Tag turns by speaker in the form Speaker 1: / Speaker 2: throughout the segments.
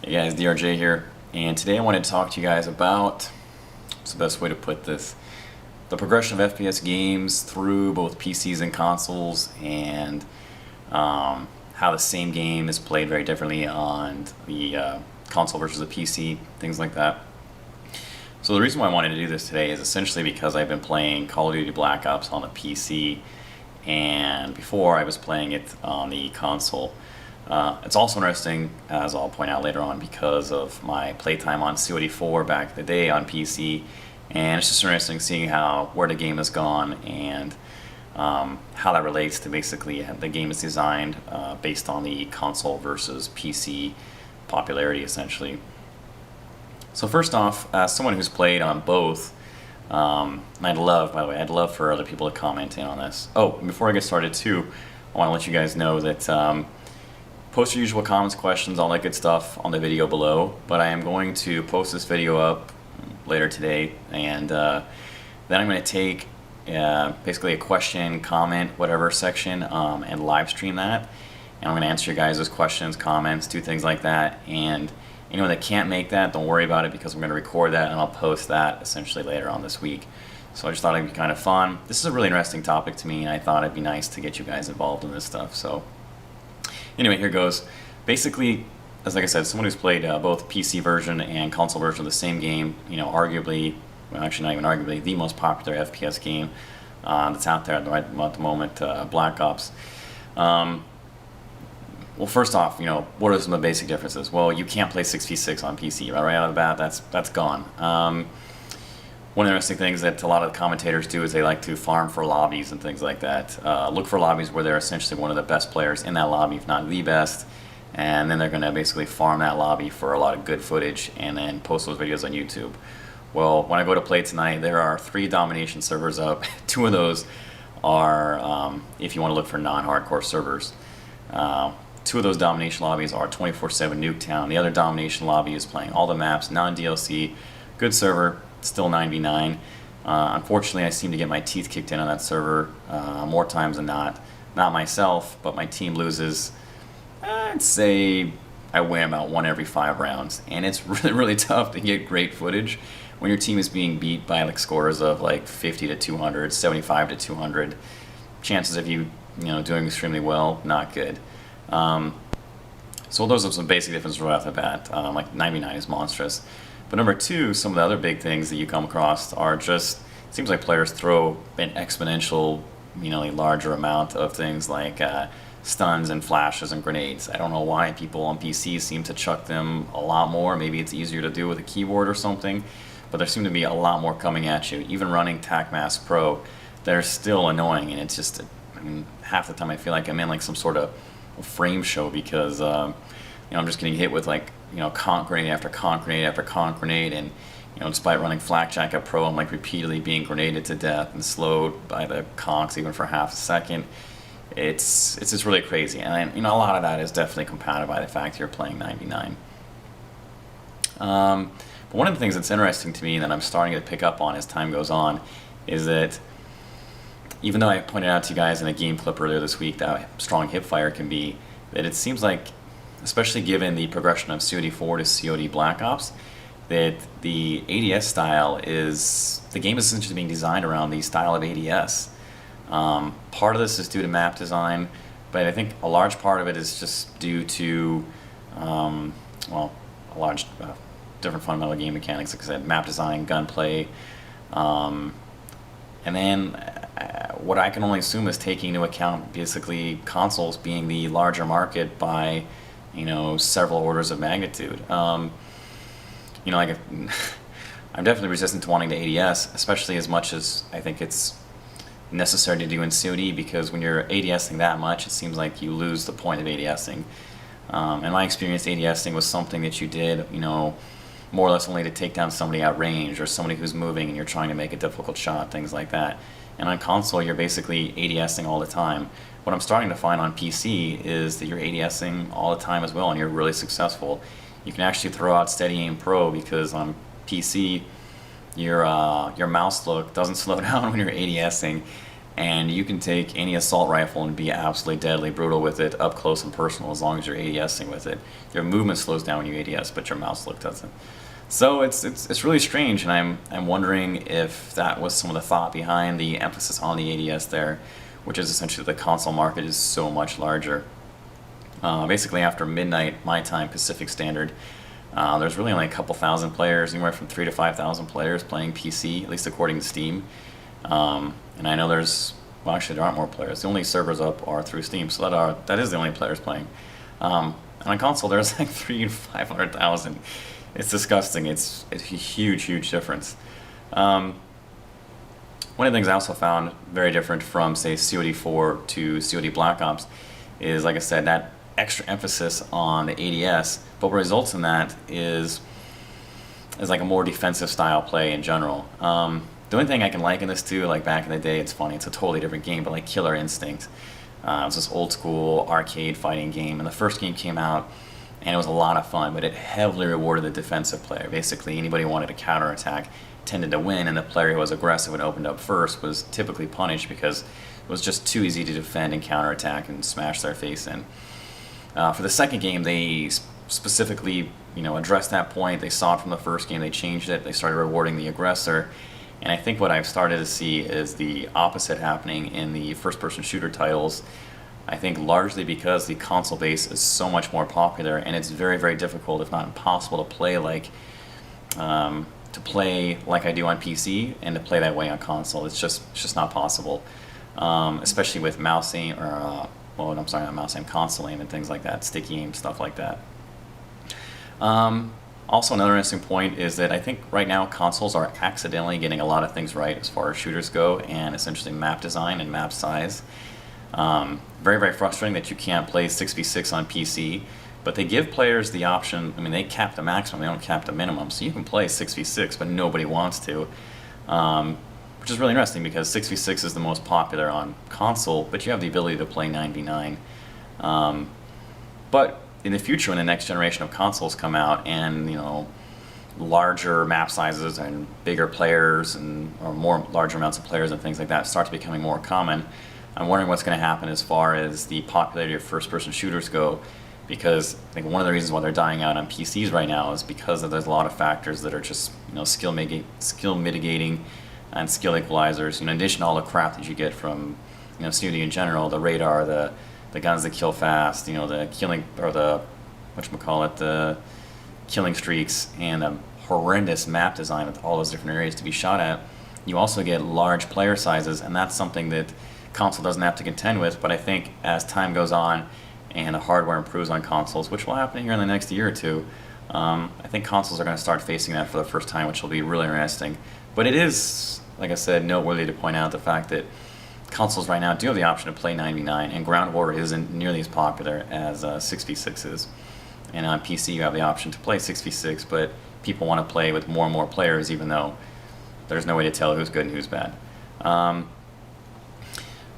Speaker 1: Hey guys, DRJ here, and today I wanted to talk to you guys about, what's the best way to put this, the progression of FPS games through both PCs and consoles, and how the same game is played very differently on the console versus the PC, things like that. So the reason why I wanted to do this today is essentially because I've been playing Call of Duty Black Ops on the PC, and before I was playing it on the console. It's also interesting, as I'll point out later on, because of my playtime on COD4 back in the day on PC, and it's just interesting seeing where the game has gone and how that relates to basically the game is designed based on the console versus PC popularity, essentially. So first off, as someone who's played on both, and I'd love for other people to comment in on this. Oh, before I get started too, I want to let you guys know that post your usual comments, questions, all that good stuff on the video below, but I am going to post this video up later today, and then I'm going to take basically a question, comment, whatever section, and live stream that, and I'm going to answer your guys' questions, comments, do things like that, and anyone that can't make that, don't worry about it, because I'm going to record that and I'll post that essentially later on this week. So I just thought it'd be kind of fun. This is a really interesting topic to me, and I thought it'd be nice to get you guys involved in this stuff. So anyway, here goes. Basically, as like I said, someone who's played both PC version and console version of the same game, arguably, well, actually not even arguably, the most popular FPS game that's out there at the moment, Black Ops. Well, first off, what are some of the basic differences? Well, you can't play 6v6 on PC, right out of the bat. That's gone. One of the interesting things that a lot of the commentators do is they like to farm for lobbies and things like that. Look for lobbies where they're essentially one of the best players in that lobby, if not the best, and then they're going to basically farm that lobby for a lot of good footage and then post those videos on YouTube. Well, when I go to play tonight, there are 3 domination servers up. 2 of those are, if you want to look for non-hardcore servers. 2 of those domination lobbies are 24/7 Nuketown. The other domination lobby is playing all the maps, non-DLC, good server, still 9v9. Unfortunately, I seem to get my teeth kicked in on that server more times than not. Not myself, but my team loses. I'd say I win about 1 every 5 rounds, and it's really, really tough to get great footage when your team is being beat by like scores of like 50 to 200, 75 to 200. Chances of you, doing extremely well, not good. So those are some basic differences right off the bat. Like 9v9 is monstrous. But number 2, some of the other big things that you come across are just, it seems like players throw an exponential, larger amount of things like stuns and flashes and grenades. I don't know why people on PC seem to chuck them a lot more. Maybe it's easier to do with a keyboard or something, but there seem to be a lot more coming at you. Even running TacMask Pro, they're still annoying, and it's just, half the time I feel like I'm in like some sort of frame show because I'm just getting hit with like conch grenade after conch grenade after conch grenade, and despite running Flak Jacket Pro, I'm like repeatedly being grenaded to death and slowed by the conchs even for half a second. It's just really crazy, and a lot of that is definitely compounded by the fact that you're playing 9v9. But one of the things that's interesting to me that I'm starting to pick up on as time goes on is that even though I pointed out to you guys in a game clip earlier this week that strong hipfire can be, that it seems like, especially given the progression of COD4 to COD Black Ops, that the ADS style the game is essentially being designed around the style of ADS. Part of this is due to map design, but I think a large part of it is just due to, a large different fundamental game mechanics, like I said, map design, gunplay, and then what I can only assume is taking into account basically consoles being the larger market by, several orders of magnitude. I'm definitely resistant to wanting to ADS, especially as much as I think it's necessary to do in COD, because when you're ADSing that much, it seems like you lose the point of ADSing. In my experience, ADSing was something that you did, more or less only to take down somebody at range or somebody who's moving and you're trying to make a difficult shot, things like that. And on console, you're basically ADSing all the time. What I'm starting to find on PC is that you're ADSing all the time as well, and you're really successful. You can actually throw out Steady Aim Pro, because on PC, your mouse look doesn't slow down when you're ADSing, and you can take any assault rifle and be absolutely deadly brutal with it, up close and personal, as long as you're ADSing with it. Your movement slows down when you ADS, but your mouse look doesn't. So it's really strange, and I'm wondering if that was some of the thought behind the emphasis on the ADS there, which is essentially the console market is so much larger. Basically, after midnight, my time, Pacific Standard, there's really only a couple thousand players, anywhere from 3,000 to 5,000 players playing PC, at least according to Steam. And I know well, actually there aren't more players. The only servers up are through Steam, so that is the only players playing. And on console, there's like 300,000 to 500,000. It's disgusting. It's a huge difference. One of the things I also found very different from, say, COD 4 to COD Black Ops is, like I said, that extra emphasis on the ADS, but what results in that is like a more defensive style play in general. The only thing I can liken this to, like back in the day, it's funny, it's a totally different game, but like Killer Instinct. It was this old school arcade fighting game, and the first game came out, and it was a lot of fun, but it heavily rewarded the defensive player. Basically, anybody who wanted to counterattack tended to win, and the player who was aggressive and opened up first was typically punished because it was just too easy to defend and counterattack and smash their face in. For the second game, they specifically, addressed that point. They saw it from the first game, they changed it, they started rewarding the aggressor. And I think what I've started to see is the opposite happening in the first-person shooter titles. I think largely because the console base is so much more popular, and it's very difficult, if not impossible, to play like I do on PC and to play that way on console. It's just not possible, especially with mouse aim or not mouse aim, console aim and things like that, sticky aim, stuff like that. Also, another interesting point is that I think right now consoles are accidentally getting a lot of things right as far as shooters go, and essentially map design and map size. Very frustrating that you can't play 6v6 on PC, but they give players the option. I mean, they cap the maximum, they don't cap the minimum, so you can play 6v6, but nobody wants to, which is really interesting because 6v6 is the most popular on console, but you have the ability to play 9v9. But in the future, when the next generation of consoles come out and larger map sizes and bigger players or more larger amounts of players and things like that start to becoming more common, I'm wondering what's going to happen as far as the popularity of first-person shooters go, because I think one of the reasons why they're dying out on PCs right now is because there's a lot of factors that are just skill mitigating and skill equalizers. In addition to all the crap that you get from COD in general, the radar, the guns that kill fast, the killing, or the killing streaks, and the horrendous map design with all those different areas to be shot at. You also get large player sizes, and that's something that console doesn't have to contend with. But I think as time goes on and the hardware improves on consoles, which will happen here in the next year or two, I think consoles are going to start facing that for the first time, which will be really interesting. But it is, like I said, noteworthy to point out the fact that consoles right now do have the option to play 9v9, and Ground War isn't nearly as popular as 6v6 is. And on PC you have the option to play 6v6, but people want to play with more and more players, even though there's no way to tell who's good and who's bad.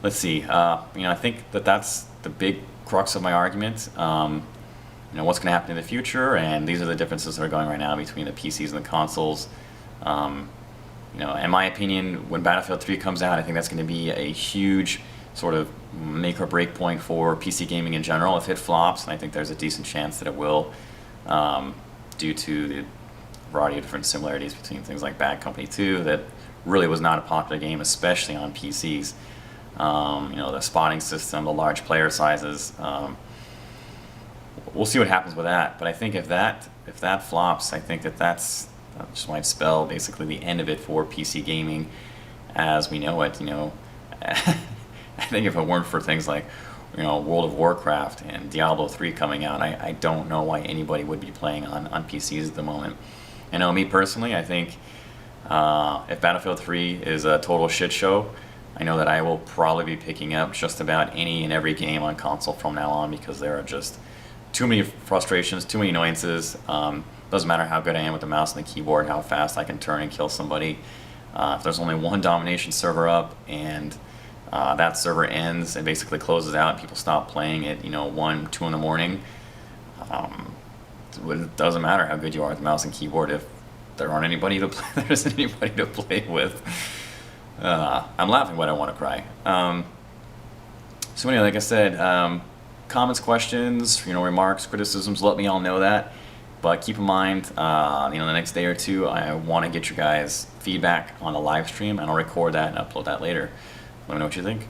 Speaker 1: Let's see. I think that's the big crux of my argument. What's going to happen in the future, and these are the differences that are going right now between the PCs and the consoles. In my opinion, when Battlefield 3 comes out, I think that's going to be a huge sort of make or break point for PC gaming in general. If it flops, and I think there's a decent chance that it will, due to the variety of different similarities between things like Bad Company 2, that really was not a popular game, especially on PCs. The spotting system, the large player sizes. We'll see what happens with that. But I think if that flops, I think that just might spell basically the end of it for PC gaming as we know it. I think if it weren't for things like World of Warcraft and Diablo 3 coming out, I don't know why anybody would be playing on PCs at the moment. Me personally, I think if Battlefield 3 is a total shit show, I know that I will probably be picking up just about any and every game on console from now on, because there are just too many frustrations, too many annoyances. Doesn't matter how good I am with the mouse and the keyboard, how fast I can turn and kill somebody. If there's only one domination server up and that server ends and basically closes out and people stop playing at 1, 2 in the morning, it doesn't matter how good you are with the mouse and keyboard if there isn't anybody to play with. I'm laughing, but I want to cry. So anyway, like I said, comments, questions, remarks, criticisms, let me all know that. But keep in mind, the next day or two, I want to get your guys' feedback on the live stream, and I'll record that and upload that later. Let me know what you think.